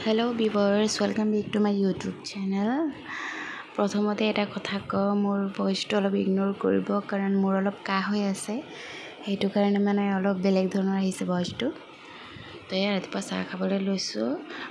Hello viewers, welcome back to my YouTube channel. প্ৰথমতে এটা কথা কওঁ, মোৰ ভয়েসটো অলপ ইগনোৰ কৰিব কাৰণ মোৰ অলপ কাহ হৈ আছে, সেইটো কাৰণে মানে অলপ বেলেগ ধৰণৰ আহিছে ভয়েসটো। তো ৰাতিপুৱা চাহ খাবলৈ লৈছোঁ,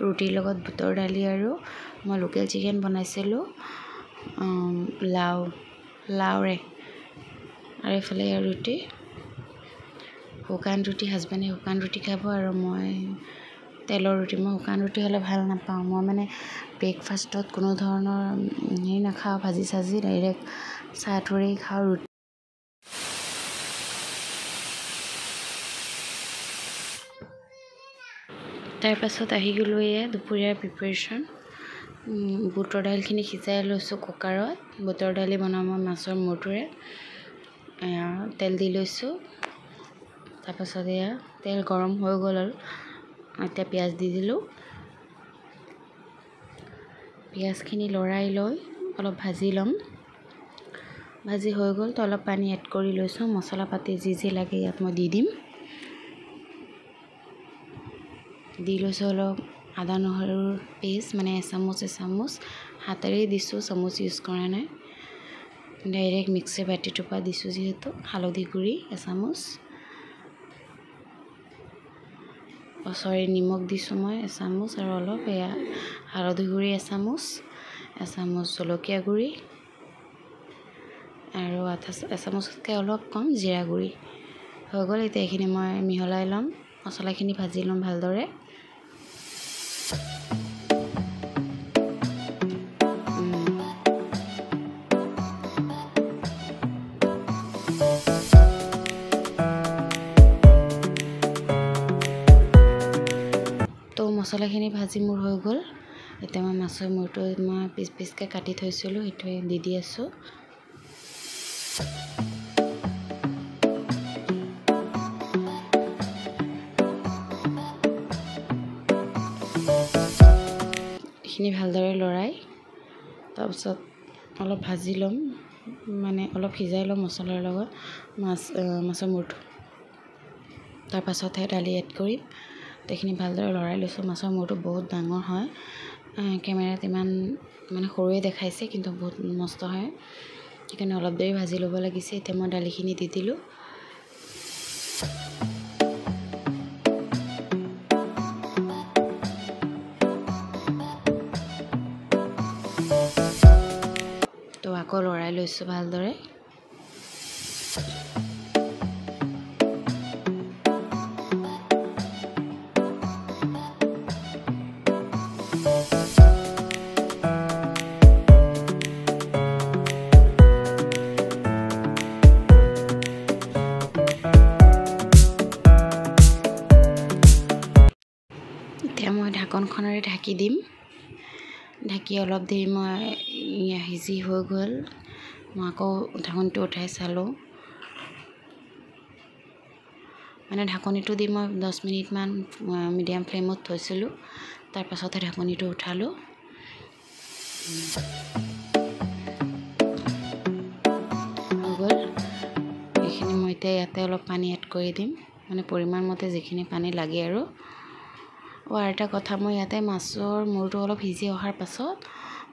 ৰুটিৰ লগত বুটৰ দালি আৰু মই লোকেল চিকেন বনাইছিলোঁ লাওৰে, আৰু এইফালে ৰুটি, শুকান ৰুটি। হাজবেণ্ডে শুকান ৰুটি খাব আৰু মই তেলৰ ৰুটি। মই শুকান ৰুটি হ'লে ভাল নাপাওঁ। মই মানে ব্ৰেকফাষ্টত কোনো ধৰণৰ হেৰি নাখাওঁ, ভাজি চাজি, ডাইৰেক্ট চাহ থৰেই খাওঁ। ৰুটি তাৰপাছত আহি গ'লোঁ এয়া দুপৰীয়াৰ প্ৰিপাৰেশ্যন। বুটৰ দাইলখিনি সিজাই লৈছোঁ কুকাৰত। বুটৰ দালি বনাওঁ মই মাছৰ মূৰটোৰে। তেল দি লৈছোঁ, তাৰপাছত এয়া তেল গৰম হৈ গ'ল আৰু এতিয়া পিঁয়াজ দি দিলোঁ। পিঁয়াজখিনি লৰাই লৈ অলপ ভাজি ল'ম। ভাজি হৈ গ'ল তো অলপ পানী এড কৰি লৈছোঁ। মছলা পাতি যি লাগে ইয়াত মই দি দিম। দি লৈছোঁ অলপ আদা নহৰুৰ পেষ্ট, মানে এচামুচ হাতেৰেই দিছোঁ, চামুচ ইউজ কৰা নাই। ডাইৰেক্ট মিক্সি বাতিটোৰ পৰা দিছোঁ যিহেতু। হালধি গুড়ি এচামুচ, নিমখ দিছোঁ মই এচামুচ, আৰু অলপ এয়া হালধি গুড়ি এচামুচ জলকীয়া গুড়ি, আৰু এচামুচতকৈ অলপ কম জিৰা গুড়ি হৈ গ'ল। এতিয়া এইখিনি মই মিহলাই ল'ম, মছলাখিনি ভাজি ল'ম ভালদৰে। তো মছলাখিনি ভাজি মোৰ হৈ গ'ল। এতিয়া মই মাছৰ মূৰটো মই পিচকৈ কাটি থৈছিলোঁ, সেইটোৱে দি আছোঁ। এইখিনি ভালদৰে লৰাই তাৰপিছত অলপ ভাজি ল'ম, মানে অলপ সিজাই ল'ম মছলাৰ লগত মাছৰ মূৰটো। তাৰপাছতহে দালি এড কৰিম। এইখিনি ভালদৰে লৰাই লৈছোঁ। মাছৰ মূৰটো বহুত ডাঙৰ হয়, কেমেৰাত ইমান মানে সৰুৱে দেখাইছে, কিন্তু বহুত মস্ত হয়, সেইকাৰণে অলপ দেৰি ভাজি ল'ব লাগিছে। এতিয়া মই দালিখিনি দি দিলোঁ। তো আকৌ লৰাই লৈছোঁ ভালদৰে। এতিয়া মই ঢাকনখনেৰে ঢাকি দিম। ঢাকি অলপ দেৰি মই সিজি হৈ গ'ল, মই আকৌ ঢাকনিটো উঠাই চালোঁ। মানে ঢাকনিটো দি মই 10 মিনিটমান মিডিয়াম ফ্লেমত থৈছিলোঁ, তাৰপাছতহে ঢাকনিটো উঠালোঁ। হৈ গ'ল। এইখিনি মই এতিয়া ইয়াতে অলপ পানী এড কৰি দিম, মানে পৰিমাণ মতে যিখিনি পানী লাগে আৰু এটা কথা, মই ইয়াতে মাছৰ মূৰটো অলপ সিজি অহাৰ পাছত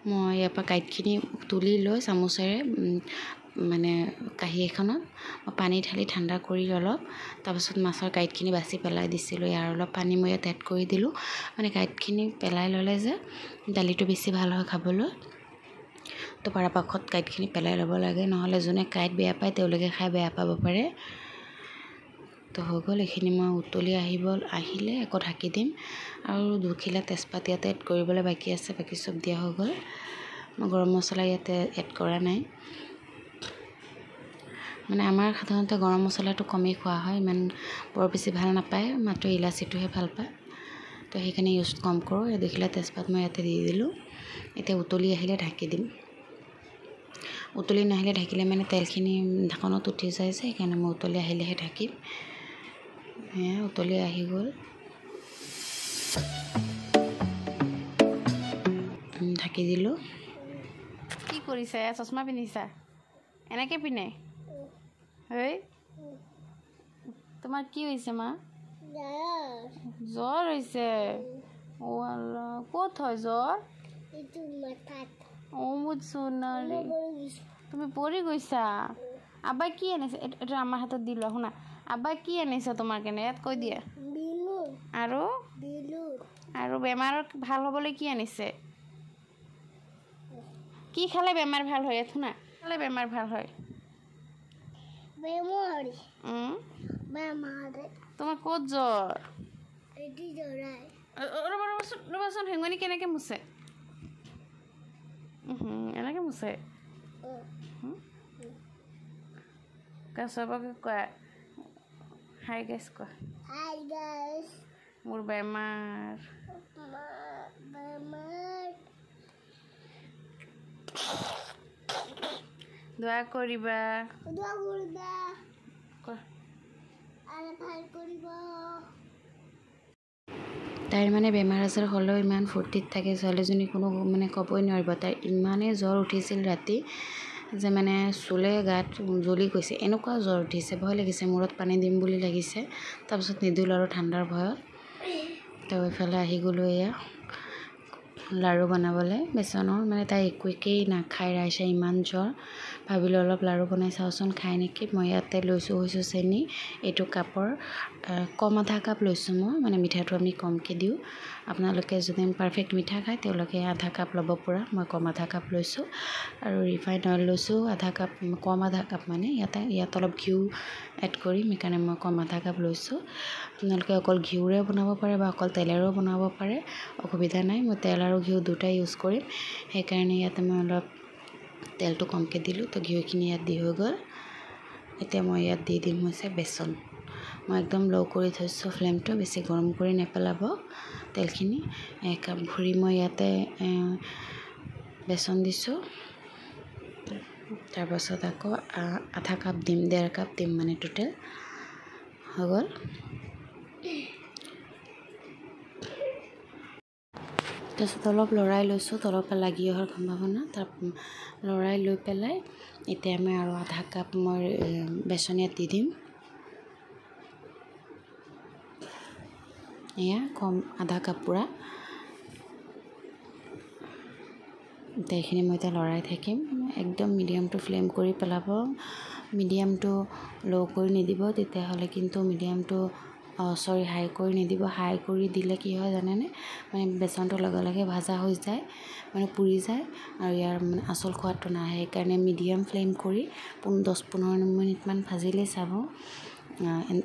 মই ইয়াৰ পৰা কাঁইটখিনি তুলি লৈ চামুচেৰে, মানে কাঁহী এখনত পানী ঢালি ঠাণ্ডা কৰি অলপ, তাৰপাছত মাছৰ কাঁইটখিনি বাছি পেলাই দিছিলোঁ। ইয়াৰ অলপ পানী মই ইয়াত এড কৰি দিলোঁ, মানে কাঁইটখিনি পেলাই ল'লে যে দালিটো বেছি ভাল হয় খাবলৈ। তো পৰাপক্ষত কাঁইটখিনি পেলাই ল'ব লাগে, নহ'লে যোনে কাঁইট বেয়া পায় তেওঁলোকে খাই বেয়া পাব পাৰে। তো হৈ গ'ল। এইখিনি মই উতলি আহিলে আকৌ ঢাকি দিম, আৰু 2 খিলা তেজপাত ইয়াতে এড কৰিবলৈ বাকী আছে, বাকী চব দিয়া হৈ গ'ল। মই গৰম মছলা ইয়াতে এড কৰা নাই, মানে আমাৰ সাধাৰণতে গৰম মছলাটো কমেই খোৱা হয়, ইমান বৰ বেছি ভাল নাপায়, মাত্ৰ ইলাচিটোহে ভাল পায়, তো সেইকাৰণে ইউজ কম কৰোঁ। 2 খিলা তেজপাত মই ইয়াতে দি দিলোঁ। এতিয়া উতলি আহিলে ঢাকি দিম। উতলি নাহিলে ঢাকিলে মানে তেলখিনি ঢাকনত উঠি যায় যে, সেইকাৰণে মই উতলি আহিলেহে ঢাকিম। উতলি আহি গ'ল, ঢাকি দিলোঁ। কি কৰিছা? চশমা পিন্ধিছা? এনেকৈ পিন্ধে? তোমাৰ কি হৈছে মা? জ্বৰ হৈছে? ও আল্লাহ ক'ত হয় জ্বৰ এইটো মাথাত ও বুঝছুনাৰি তুমি পৰি গৈছা আব্বাই কি আনিছে এটা আমাৰ হাতত দি লোৱা শুনা আব্বাই কি আনিছে তোমাৰ কাৰণে ইয়াত কৈ দিয়া আৰু বেমাৰত ভাল হ'বলৈ কি আনিছে কি খালে বেমাৰ ভাল হয় ইয়াত শুনা খালে বেমাৰ ভাল হয় তোমাৰ ক'ত জ্বৰ ৰ'বাচোন হেঙনি কেনেকৈ মুছে এনেকৈ মুছে চবকে কোৱা হাই গাইছ কোৱা মোৰ বেমাৰ দোৱা কৰিবা তাইৰ মানে বেমাৰ আজাৰ হ'লেও ইমান ফূৰ্তিত থাকে ছোৱালীজনী কোনো মানে ক'বই নোৱাৰিব তাইৰ ইমানেই জ্বৰ উঠিছিল ৰাতি যে মানে চুলে গাত জ্বলি গৈছে এনেকুৱা জ্বৰ উঠিছে ভয় লাগিছে মূৰত পানী দিম বুলি লাগিছে তাৰপিছত নিদিলোঁ আৰু ঠাণ্ডাৰ ভয়ত তো এইফালে আহি গ'লোঁ এয়া লাড়ু বনাবলৈ বেচনৰ মানে তাই একোৱেই নাখায় ৰাইছে ইমান জ্বৰ ভাবিলোঁ অলপ লাড়ু বনাই চাওঁচোন খাই নেকি মই ইয়াতে লৈছোঁ চেনি এইটো কাপৰ কম আধা কাপ লৈছোঁ মই মানে মিঠাটো আমি কমকৈ দিওঁ আপোনালোকে যদি পাৰফেক্ট মিঠা খায় তেওঁলোকে আধা কাপ ল'ব পৰা মই কম আধা কাপ লৈছোঁ আৰু ৰিফাইন অইল লৈছোঁ আধা কাপ কম আধা কাপ মানে ইয়াত অলপ ঘিউ এড কৰিম সেইকাৰণে মই কম আধা কাপ লৈছোঁ আপোনালোকে অকল ঘিউৰে বনাব পাৰে বা অকল তেলেৰেও বনাব পাৰে অসুবিধা নাই মই তেল আৰু ঘিউ দুটাই ইউজ কৰিম সেইকাৰণে ইয়াতে মই অলপ তেলটো কমকৈ দিলোঁ তো ঘিউখিনি ইয়াত দি হৈ গ'ল এতিয়া মই ইয়াত দি দিম হৈছে বেচন মই একদম ল' কৰি থৈছোঁ ফ্লেমটো বেছি গৰম কৰি নেপেলাব তেলখিনি একাপ ভৰি মই ইয়াতে বেচন দিছোঁ তাৰপাছত আকৌ আধা কাপ দিম 1.5 কাপ দিম মানে টোটেল হৈ গ'ল তাৰপিছত অলপ লৰাই লৈছোঁ তলৰ পৰা লাগি অহাৰ সম্ভাৱনা তাৰ লৰাই লৈ পেলাই এতিয়া মই আৰু আধা কাপ মই বেচন ইয়াত দি দিম এয়া কম আধা কাপ পূৰা এইখিনি মই এতিয়া লৰাই থাকিম একদম মিডিয়ামটো ফ্লেম কৰি পেলাব মিডিয়ামটো ল' কৰি নিদিব তেতিয়াহ'লে কিন্তু মিডিয়ামটো হাই কৰি নিদিব হাই কৰি দিলে কি হয় জানেনে মানে বেচনটো লগে লগে ভাজা হৈ যায় মানে পুৰি যায় আৰু ইয়াৰ মানে আচল সোৱাদটো নাহে সেইকাৰণে মিডিয়াম ফ্লেম কৰি 10-15 মিনিটমান ভাজিলেই চাব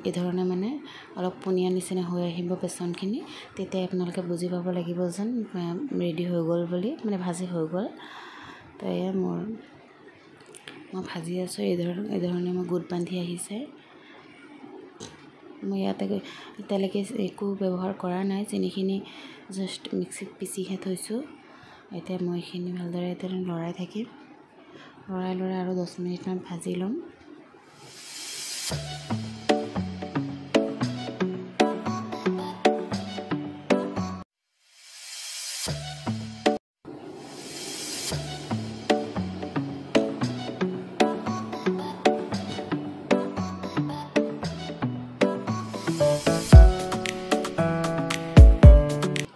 এই ধৰণে মানে অলপ পনীয়া নিচিনা হৈ আহিব বেচনখিনি তেতিয়া আপোনালোকে বুজি পাব লাগিব যেন ৰেডি হৈ গ'ল বুলি মানে ভাজি হৈ গ'ল তো এয়া মই ভাজি আছোঁ এই ধৰণে মই গোট বান্ধি আহিছে মই ইয়াতে এতিয়ালৈকে একো ব্যৱহাৰ কৰা নাই চেনিখিনি জাষ্ট মিক্সিত পিচিহে থৈছোঁ এতিয়া মই এইখিনি ভালদৰে এতিয়া লৰাই থাকিম লৰাই আৰু 10 মিনিটমান ভাজি ল'ম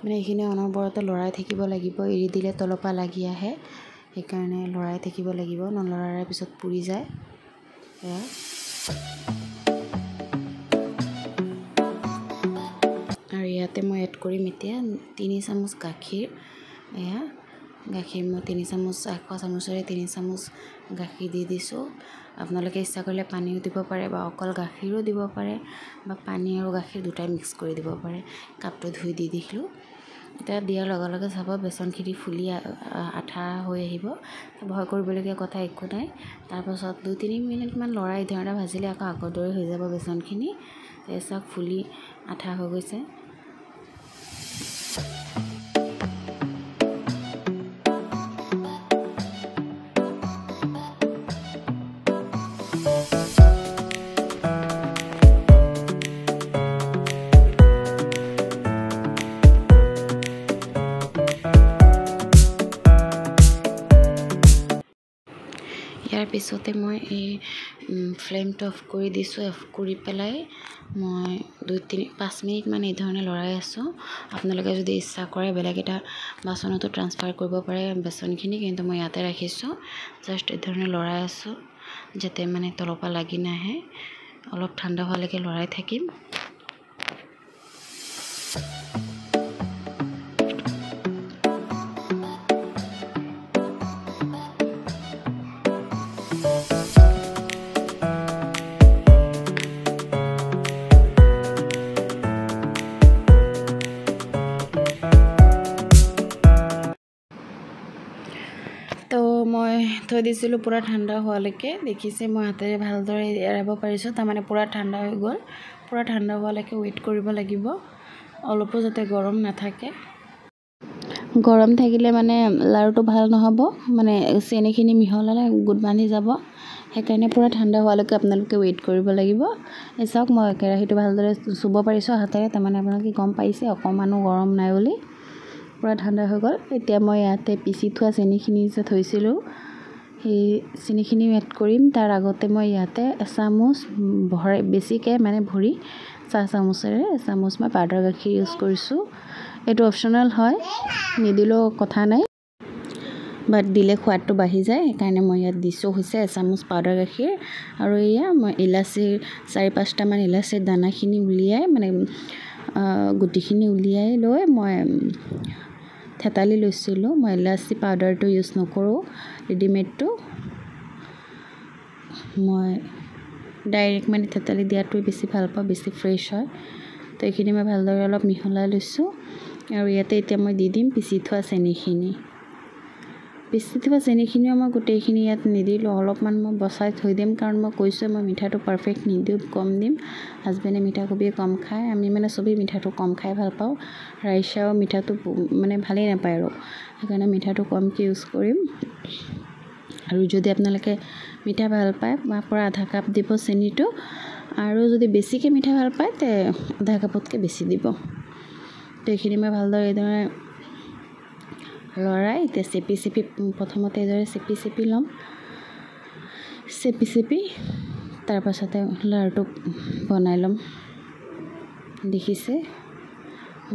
মানে এইখিনি অনবৰতে লৰাই থাকিব লাগিব এৰি দিলে তলৰ পৰা লাগি আহে সেইকাৰণে লৰাই থাকিব লাগিব নলৰাৰ পিছত পুৰি যায় এয়া আৰু ইয়াতে মই এড কৰিম এতিয়া 3 চামুচ গাখীৰ এয়া গাখীৰ মই 3 চামুচ আখোৱা চামুচেৰে 3 চামুচ গাখীৰ দি দিছোঁ আপোনালোকে ইচ্ছা কৰিলে পানীও দিব পাৰে বা অকল গাখীৰো দিব পাৰে বা পানী আৰু গাখীৰ দুটাই মিক্স কৰি দিব পাৰে কাপটো ধুই দি দিলোঁ এতিয়া দিয়াৰ লগে লগে চাব বেচনখিনি ফুলি আঠা হৈ আহিব ভয় কৰিবলগীয়া কথা একো নাই তাৰপাছত 2-3 মিনিটমান লৰাই ধৰণে ভাজিলে আকৌ আগৰ দৰে হৈ যাব বেচনখিনি চাওক ফুলি আঠা হৈ গৈছে দিয়াৰ পিছতে মই এই ফ্লেমটো অফ কৰি দিছোঁ। অফ কৰি পেলাই মই 2-5 মিনিট মান এই ধৰণে লৰাই আছোঁ। আপোনালোকে যদি ইচ্ছা কৰে বেলেগ এটা বাচনতো ট্ৰান্সফাৰ কৰিব পাৰে বেচনখিনি, কিন্তু মই ইয়াতে ৰাখিছোঁ। জাষ্ট এই ধৰণে লৰাই আছোঁ যাতে মানে তলৰ পৰা লাগি নাহে। অলপ ঠাণ্ডা হোৱালৈকে লৰাই থাকিম। তো মই থৈ দিছিলোঁ পূৰা ঠাণ্ডা হোৱালৈকে। দেখিছে মই হাতেৰে ভালদৰে এৰাব পাৰিছোঁ, তাৰমানে পূৰা ঠাণ্ডা হৈ গ'ল। পূৰা ঠাণ্ডা হোৱালৈকে ৱেইট কৰিব লাগিব, অলপো যাতে গৰম নাথাকে। গৰম থাকিলে মানে লাৰুটো ভাল নহ'ব, মানে চেনিখিনি মিহলালে গোট বান্ধি যাব। সেইকাৰণে পূৰা ঠাণ্ডা হোৱালৈকে আপোনালোকে ৱেইট কৰিব লাগিব। এই চাওক মই কেৰাহীটো ভালদৰে চুব পাৰিছোঁ হাতেৰে, তাৰমানে আপোনালোকে গম পাইছে অকণমানো গৰম নাই বুলি। পূৰা ঠাণ্ডা হৈ গ'ল। এতিয়া মই ইয়াতে পিচি থোৱা চেনিখিনি যে থৈছিলোঁ সেই চেনিখিনিও এড কৰিম। তাৰ আগতে মই ইয়াতে এচামুচ বেছিকৈ মানে ভৰি চাহ চামুচেৰে এচামুচ মই পাউডাৰ গাখীৰ ইউজ কৰিছোঁ। এইটো অপশ্যনেল হয়, নিদিলেও কথা নাই, বাট দিলে সোৱাদটো বাঢ়ি যায়। সেইকাৰণে মই ইয়াত দিছোঁ হৈছে এচামুচ পাউডাৰ গাখীৰ। আৰু এয়া মই ইলাচিৰ 4-5টামান ইলাচিৰ দানাখিনি উলিয়াই মানে গুটিখিনি উলিয়াই লৈ মই থেতালি লৈছিলোঁ। মই ইলাচি পাউডাৰটো ইউজ নকৰোঁ, ৰেডিমেডটো। মই ডাইৰেক্ট মানে থেতালি দিয়াটোৱে বেছি ভাল পাওঁ, বেছি ফ্ৰেছ হয়। তো এইখিনি মই ভালদৰে অলপ মিহলাই লৈছোঁ। আৰু ইয়াতে এতিয়া মই দি দিম পিচি থোৱা চেনিখিনি। পিচি থোৱা চেনিখিনিও মই গোটেইখিনি ইয়াত নিদিলোঁ, অলপমান মই বচাই থৈ দিম, কাৰণ মই কৈছোঁ মই মিঠাটো পাৰফেক্ট নিদিওঁ, কম দিম। হাজবেণ্ডে মিঠা খুবেই কম খায়, আমি মানে চবেই মিঠাটো কম খাই ভাল পাওঁ। ৰাইচাও মিঠাটো মানে ভালেই নাপায় আৰু সেইকাৰণে মিঠাটো কমকৈ ইউজ কৰিম। আৰু যদি আপোনালোকে মিঠা ভাল পায় পৰা আধা কাপ দিব চেনিটো, আৰু যদি বেছিকৈ মিঠা ভাল পায় তে আধা কাপতকৈ বেছি দিব। তো এইখিনি মই ভালদৰে এইদৰে লৰাই এতিয়া চেপি প্ৰথমতে এইদৰে চেপি ল'ম। চেপি তাৰপাছতে লাৰুটো বনাই ল'ম। দেখিছে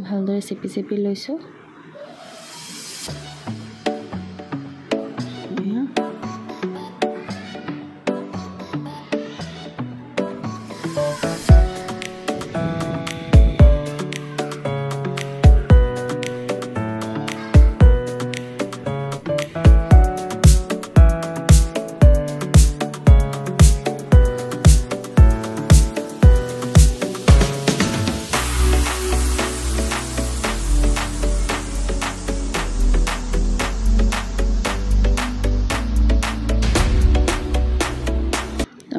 ভালদৰে চেপি লৈছোঁ।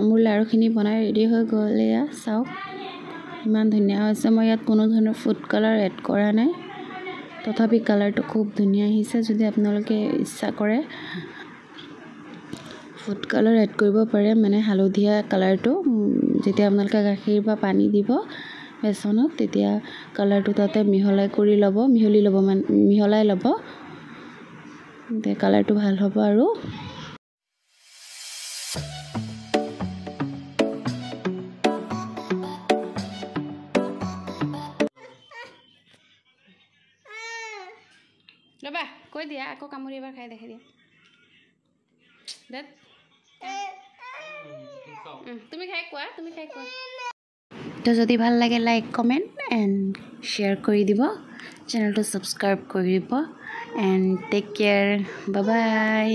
মোৰ লাৰুখিনি বনাই ৰেডি হৈ গ'ল। এয়া চাওক ইমান ধুনীয়া হৈছে। মই ইয়াত কোনো ধৰণৰ ফুড কালাৰ এড কৰা নাই, তথাপি কালাৰটো খুব ধুনীয়া আহিছে। যদি আপোনালোকে ইচ্ছা কৰে ফুড কালাৰ এড কৰিব পাৰে, মানে হালধীয়া কালাৰটো। যেতিয়া আপোনালোকে গাখীৰ বা পানী দিব বেচনত, তেতিয়া কালাৰটো তাতে মিহলাই ল'ব, তেতিয়া কালাৰটো ভাল হ'ব। আৰু ৰ'বা কৈ দিয়া, আকৌ কামুৰি এবাৰ খাই দেখি দিয়া। তুমি খাই কোৱা। তো যদি ভাল লাগে লাইক কমেণ্ট এণ্ড শ্বেয়াৰ কৰি দিব, চেনেলটো ছাবস্ক্ৰাইব কৰি দিব। And take care, bye by.